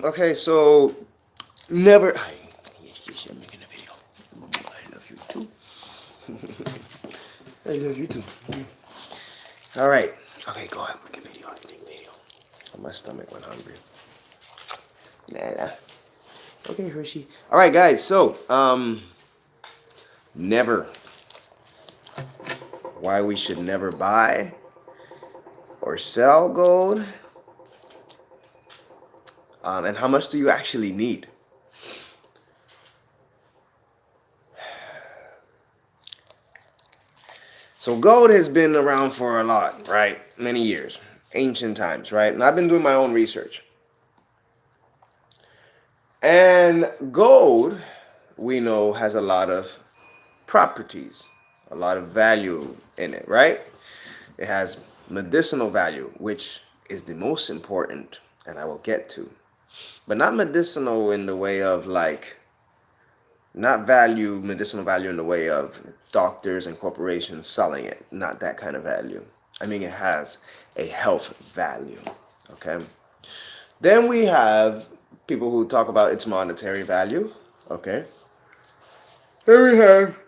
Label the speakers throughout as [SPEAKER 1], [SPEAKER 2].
[SPEAKER 1] Okay, so never. Yes, yes, I'm making a video. I love you too. I love you too. All right. Okay, go ahead. Make a video. Make a video. Oh, my stomach went hungry. Nah, nah. Okay, Hershey. All right, guys. So, never. Why we should never buy or sell gold, and how much do you actually need? So gold has been around for a lot, right? Many years, ancient times, right? And I've been doing my own research. And gold, we know, has a lot of properties, a lot of value in it, right? It has medicinal value, which is the most important, and I will get to. But not medicinal in the way of like, not value, medicinal value in the way of doctors and corporations selling it. Not that kind of value. I mean, it has a health value, okay? Then we have people who talk about its monetary value, okay? Then we have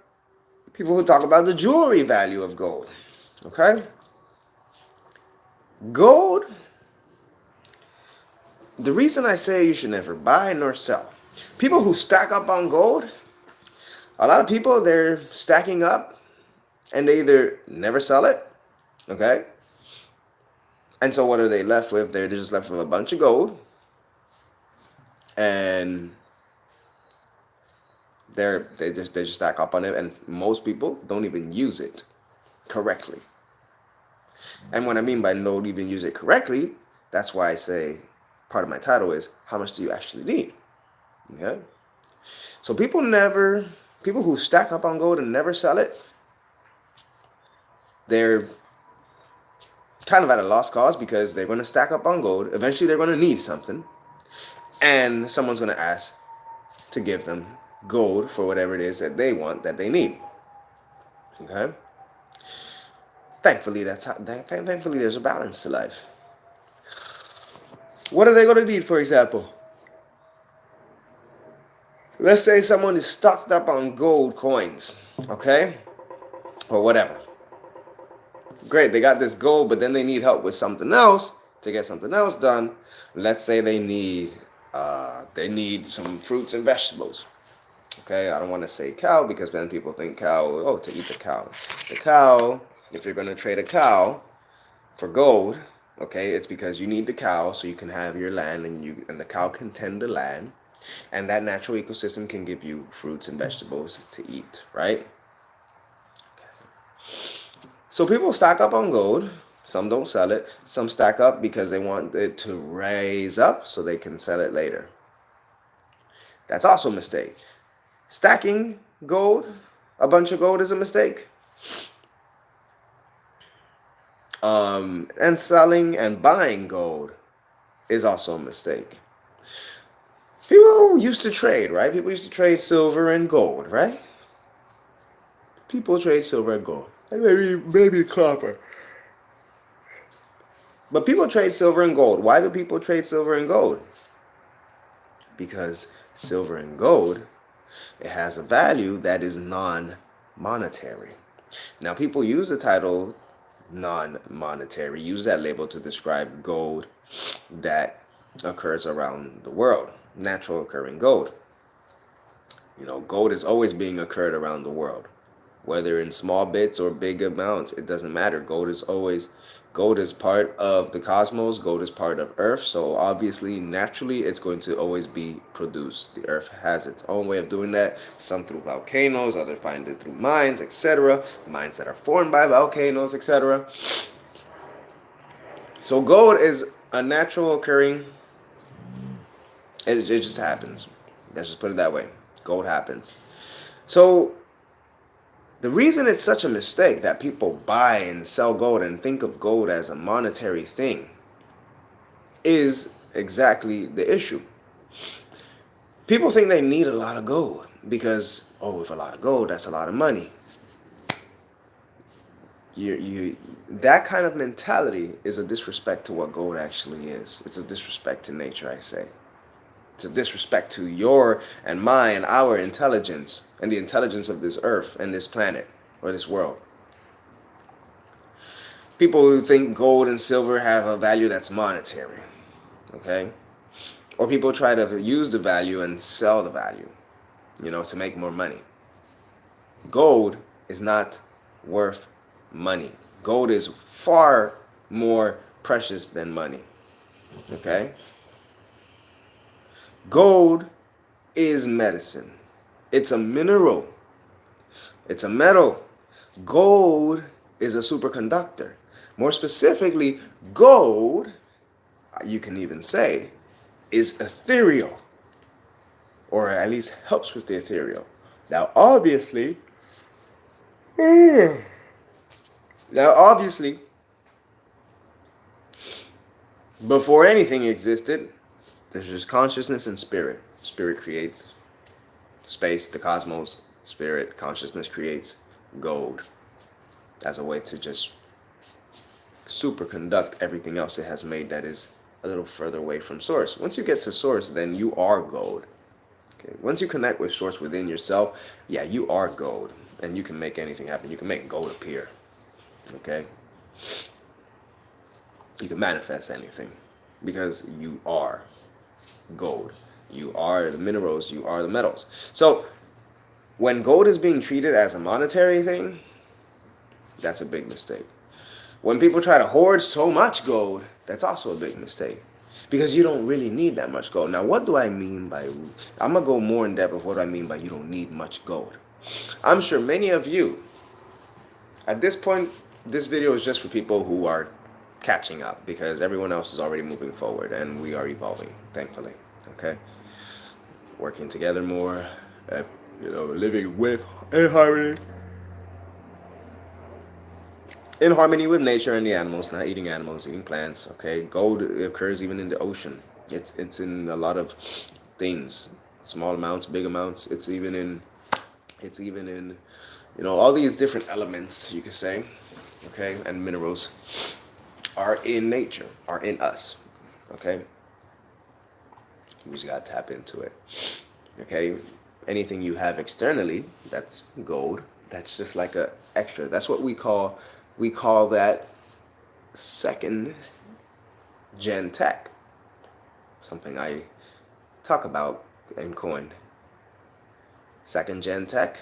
[SPEAKER 1] people who talk about the jewelry value of gold, okay? Gold, the reason I say you should never buy nor sell, people who stack up on gold, a lot of people, they're stacking up and they either never sell it, okay? And so what are they left with? They're just left with a bunch of gold, and they just stack up on it, and most people don't even use it correctly. And what I mean by don't even use it correctly, that's why I say part of my title is how much do you actually need? Okay? So people who stack up on gold and never sell it, they're kind of at a lost cause because they're going to stack up on gold. Eventually they're going to need something, and someone's going to ask to give them gold for whatever it is that they want, that they need. Okay? Thankfully, thankfully there's a balance to life. What are they going to need, for example? Let's say someone is stocked up on gold coins, okay? Or whatever. Great, they got this gold, but then they need help with something else to get something else done. Let's say they need some fruits and vegetables. Okay, I don't want to say cow because then people think cow, oh, to eat the cow. The cow, if you're going to trade a cow for gold, okay, it's because you need the cow so you can have your land, and the cow can tend the land, and that natural ecosystem can give you fruits and vegetables to eat, right? So people stack up on gold. Some don't sell it. Some stack up because they want it to raise up so they can sell it later. That's also a mistake. Stacking gold, a bunch of gold, is a mistake. And selling and buying gold is also a mistake. People used to trade, right? People used to trade silver and gold, right? People trade silver and gold. Maybe copper. But people trade silver and gold. Why do people trade silver and gold? Because silver and gold, it has a value that is non-monetary. Now, people use the title non-monetary, use that label to describe gold that occurs around the world, natural occurring gold. You know, gold is always being occurred around the world, whether in small bits or big amounts, it doesn't matter. Gold is part of the cosmos. Gold is part of Earth. So obviously, naturally, it's going to always be produced. The Earth has its own way of doing that. Some through volcanoes, others find it through mines, etc. Mines that are formed by volcanoes, etc. So gold is a natural occurring. It just happens. Let's just put it that way. Gold happens. So the reason it's such a mistake that people buy and sell gold and think of gold as a monetary thing is exactly the issue. People think they need a lot of gold because, oh, with a lot of gold, that's a lot of money. That kind of mentality is a disrespect to what gold actually is. It's a disrespect to nature, I say. It's a disrespect to your and my and our intelligence and the intelligence of this earth and this planet or this world. People who think gold and silver have a value that's monetary, okay? Or people try to use the value and sell the value, to make more money. Gold is not worth money. Gold is far more precious than money, okay? Gold is medicine. It's a mineral. It's a metal. Gold is a superconductor. More specifically, gold, you can even say, is ethereal, or at least helps with the ethereal. Now, obviously, before anything existed, there's just consciousness and spirit. Spirit creates space, the cosmos. Spirit, consciousness creates gold as a way to just superconduct everything else it has made that is a little further away from source. Once you get to source, then you are gold. Okay. Once you connect with source within yourself, yeah, you are gold, and you can make anything happen. You can make gold appear. Okay. You can manifest anything because you are gold. You are the minerals. You are the metals. So when gold is being treated as a monetary thing, that's a big mistake. When people try to hoard so much gold, that's also a big mistake. Because you don't really need that much gold. Now, what do I mean by... I'm going to go more in depth of what I mean by you don't need much gold. I'm sure many of you, at this point, this video is just for people who are catching up. Because everyone else is already moving forward. And we are evolving, thankfully. Okay? Working together more. Living with in harmony. In harmony with nature and the animals, not eating animals, eating plants. Okay, gold occurs even in the ocean. It's in a lot of things, small amounts, big amounts. It's even in all these different elements, you could say. Okay, and minerals are in nature, are in us. Okay, you just gotta tap into it. Okay, anything you have externally, that's gold. That's just like a extra. That's what we call that second gen tech. Something I talk about and coined. Second gen tech.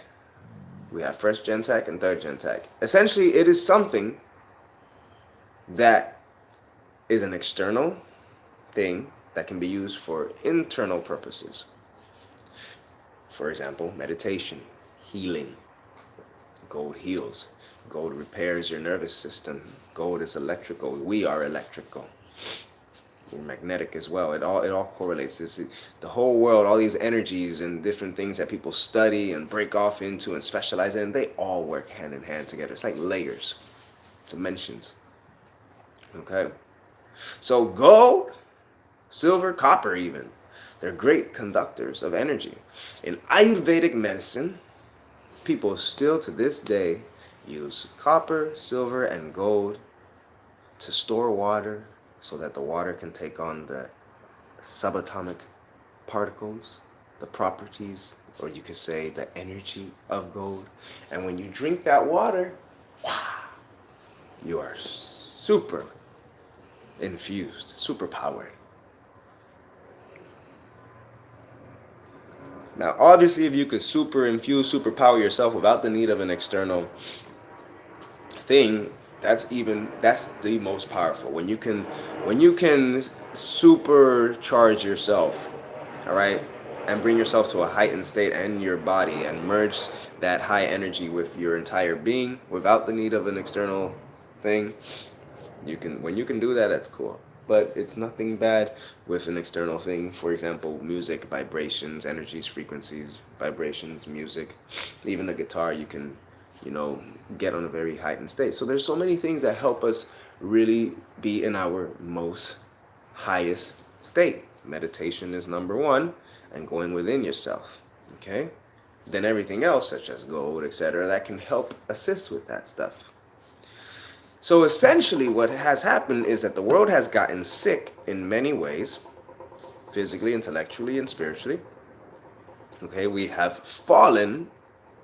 [SPEAKER 1] We have first gen tech and third gen tech. Essentially, it is something that is an external thing that can be used for internal purposes. For example, meditation, healing. Gold heals. Gold repairs your nervous system. Gold is electrical. We are electrical. We're magnetic as well. It all correlates. The whole world, all these energies and different things that people study and break off into and specialize in, they all work hand in hand together. It's like layers, dimensions. Okay? So gold, silver, copper even, they're great conductors of energy. In Ayurvedic medicine, people still to this day use copper, silver, and gold to store water so that the water can take on the subatomic particles, the properties, or you could say the energy of gold. And when you drink that water, wow, you are super infused, super powered. Now, obviously, if you could super infuse, super power yourself without the need of an external thing, that's the most powerful. When you can supercharge yourself, all right, and bring yourself to a heightened state and your body and merge that high energy with your entire being without the need of an external thing, when you can do that, that's cool. But it's nothing bad with an external thing. For example, music, vibrations, energies, frequencies, vibrations, music, even the guitar, you can get on a very heightened state. So there's so many things that help us really be in our most highest state. Meditation is number one, and going within yourself. Okay? Then everything else, such as gold, etc., that can help assist with that stuff. So essentially what has happened is that the world has gotten sick in many ways physically, intellectually, and spiritually. Okay, we have fallen,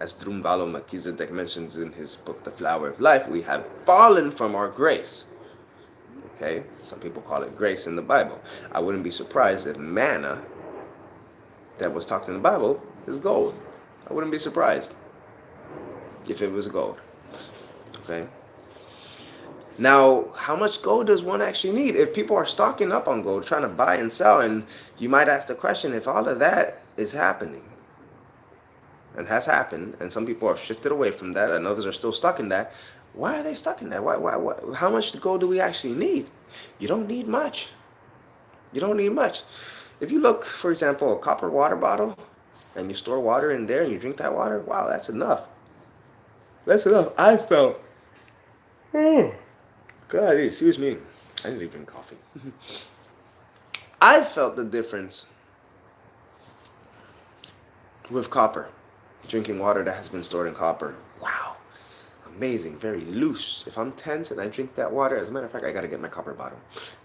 [SPEAKER 1] as Drunvalo Melchizedek mentions in his book, The Flower of Life, we have fallen from our grace. Okay, some people call it grace in the Bible. I wouldn't be surprised if manna that was talked in the Bible is gold. I wouldn't be surprised if it was gold. Okay. Now, how much gold does one actually need? If people are stocking up on gold, trying to buy and sell, and you might ask the question, if all of that is happening, and has happened, and some people have shifted away from that, and others are still stuck in that, why are they stuck in that? Why, how much gold do we actually need? You don't need much. You don't need much. If you look, for example, a copper water bottle, and you store water in there, and you drink that water, wow, that's enough. That's enough. I felt, God, excuse me, I need to drink coffee. I felt the difference with copper, drinking water that has been stored in copper. Wow, amazing, very loose. If I'm tense and I drink that water, as a matter of fact, I gotta get my copper bottle.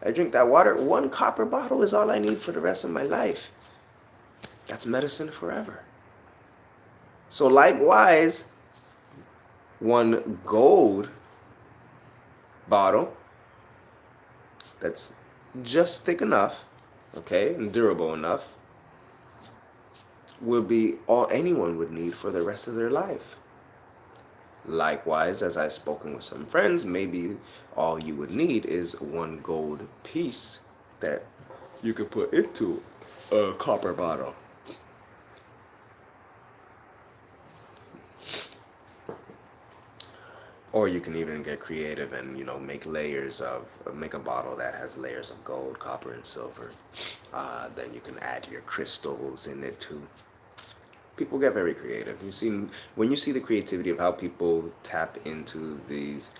[SPEAKER 1] I drink that water, one copper bottle is all I need for the rest of my life. That's medicine forever. So likewise, one gold bottle that's just thick enough, okay, and durable enough, will be all anyone would need for the rest of their life. Likewise, as I've spoken with some friends, maybe all you would need is one gold piece that you could put into a copper bottle. Or you can even get creative and, make layers make a bottle that has layers of gold, copper, and silver. Then you can add your crystals in it too. People get very creative. When you see the creativity of how people tap into these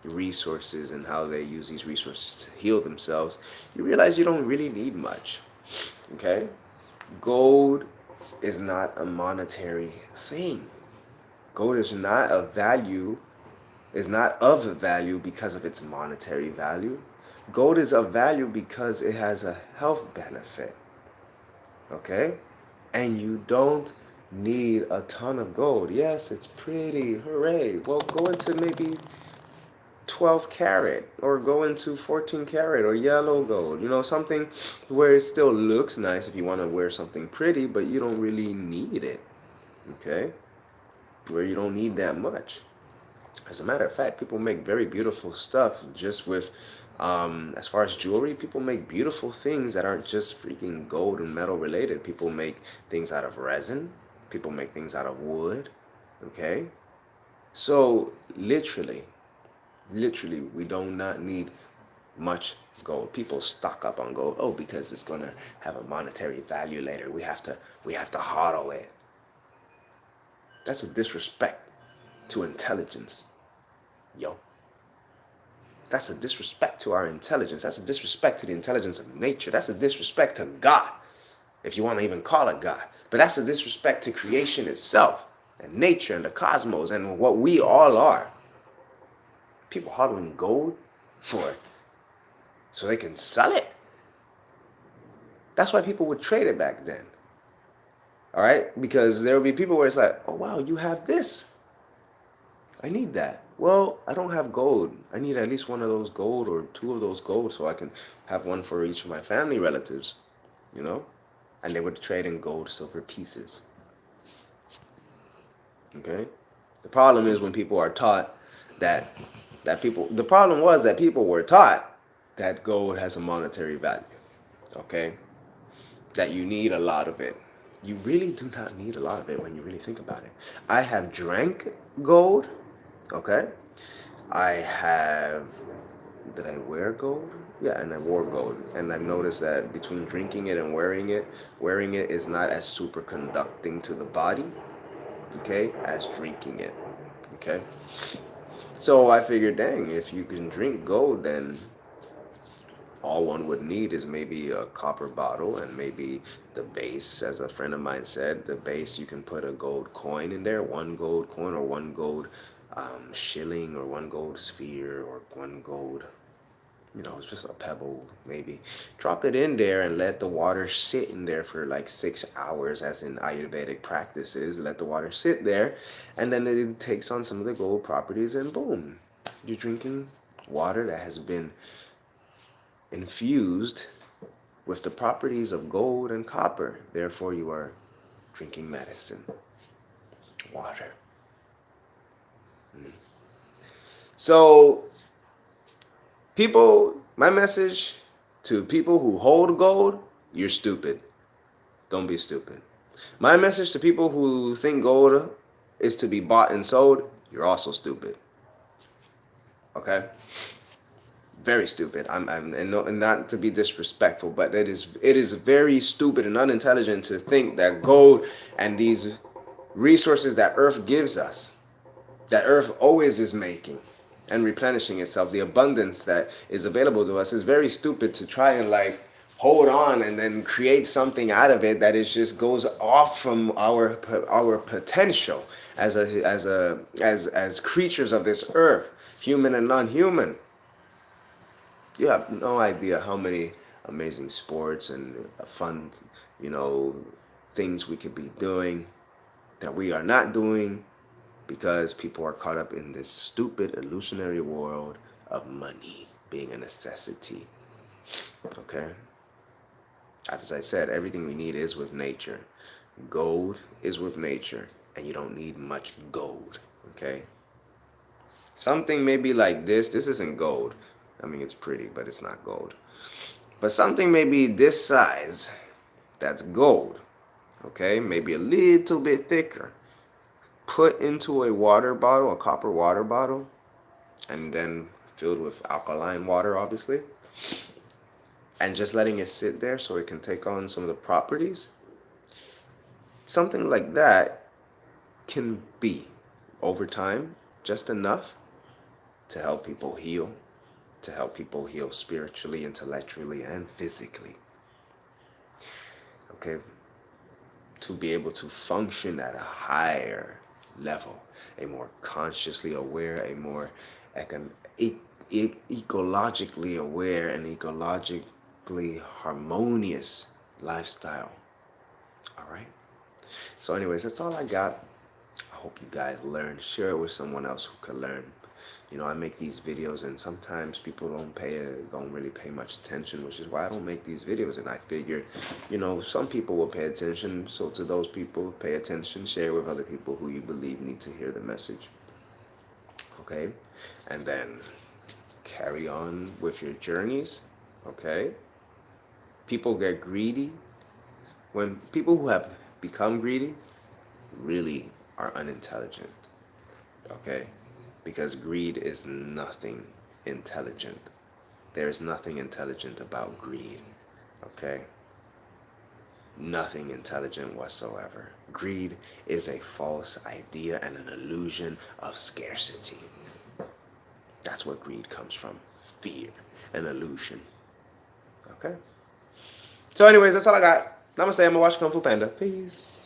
[SPEAKER 1] resources and how they use these resources to heal themselves, you realize you don't really need much. Okay? Gold is not a monetary thing. Gold is not of value because of its monetary value. Gold is of value because it has a health benefit. Okay? And you don't need a ton of gold. Yes, it's pretty. Hooray. Well, go into maybe 12 karat or go into 14 karat or yellow gold. Something where it still looks nice if you want to wear something pretty, but you don't really need it. Okay? Where you don't need that much. As a matter of fact, people make very beautiful stuff just with, as far as jewelry, people make beautiful things that aren't just freaking gold and metal related. People make things out of resin. People make things out of wood. Okay? So, literally, we do not need much gold. People stock up on gold. Oh, because it's going to have a monetary value later. We have to hodl it. That's a disrespect to intelligence. Yo. That's a disrespect to our intelligence. That's a disrespect to the intelligence of nature. That's a disrespect to God, if you want to even call it God. But that's a disrespect to creation itself and nature and the cosmos and what we all are. People hodling gold for it so they can sell it. That's why people would trade it back then. All right? Because there would be people where it's like, oh, wow, you have this. I need that. Well, I don't have gold. I need at least one of those gold or two of those gold so I can have one for each of my family relatives, And they would trade in gold, silver pieces. Okay? The problem is when people are taught the problem was that people were taught that gold has a monetary value. Okay? That you need a lot of it. You really do not need a lot of it when you really think about it. I have drank gold. Okay? Did I wear gold? Yeah, and I wore gold. And I've noticed that between drinking it and wearing it is not as super conducting to the body, okay, as drinking it, okay? So I figured, dang, if you can drink gold, then all one would need is maybe a copper bottle and maybe the base, as a friend of mine said, the base, you can put a gold coin in there, one gold coin or one gold shilling or one gold sphere or one gold It's just a pebble maybe. Drop it in there and let the water sit in there for like 6 hours, as in Ayurvedic practices. Let the water sit there, and then it takes on some of the gold properties, and boom, you're drinking water that has been infused with the properties of gold and copper. Therefore, you are drinking medicine, water. So, people, my message to people who hold gold: you're stupid. Don't be stupid. My message to people who think gold is to be bought and sold: you're also stupid. Okay? Very stupid. And not to be disrespectful, but it is very stupid and unintelligent to think that gold and these resources that Earth gives us, that Earth always is making and replenishing itself, the abundance that is available to us, is very stupid to try and like hold on and then create something out of it that is just goes off from our potential as creatures of this earth, human and non-human. You have no idea how many amazing sports and fun, you know, things we could be doing that we are not doing because people are caught up in this stupid illusionary world of money being a necessity. Okay? As I said, everything we need is with nature. Gold is with nature, and you don't need much gold. Okay? Something maybe like this. This isn't gold. I mean, it's pretty, but it's not gold. But something maybe this size, that's gold. Okay? Maybe a little bit thicker. Put into a water bottle, a copper water bottle, and then filled with alkaline water, obviously, and just letting it sit there so it can take on some of the properties. Something like that can be, over time, just enough to help people heal, spiritually, intellectually, and physically. Okay? To be able to function at a higher level, a more consciously aware, a more ecologically aware, and ecologically harmonious lifestyle. All right? So anyways, that's all I got. I hope you guys learn. Share it with someone else who could learn. I make these videos, and sometimes people don't really pay much attention, which is why I don't make these videos. And I figured, some people will pay attention. So to those people, pay attention. Share with other people who you believe need to hear the message. Okay? And then carry on with your journeys. Okay? People get greedy. When people who have become greedy really are unintelligent. Okay? Because greed is nothing intelligent. There is nothing intelligent about greed. Okay? Nothing intelligent whatsoever. Greed is a false idea and an illusion of scarcity. That's where greed comes from. Fear, an illusion. Okay? So anyways, that's all I got. Namaste. I'm going to watch Kung Fu Panda. Peace.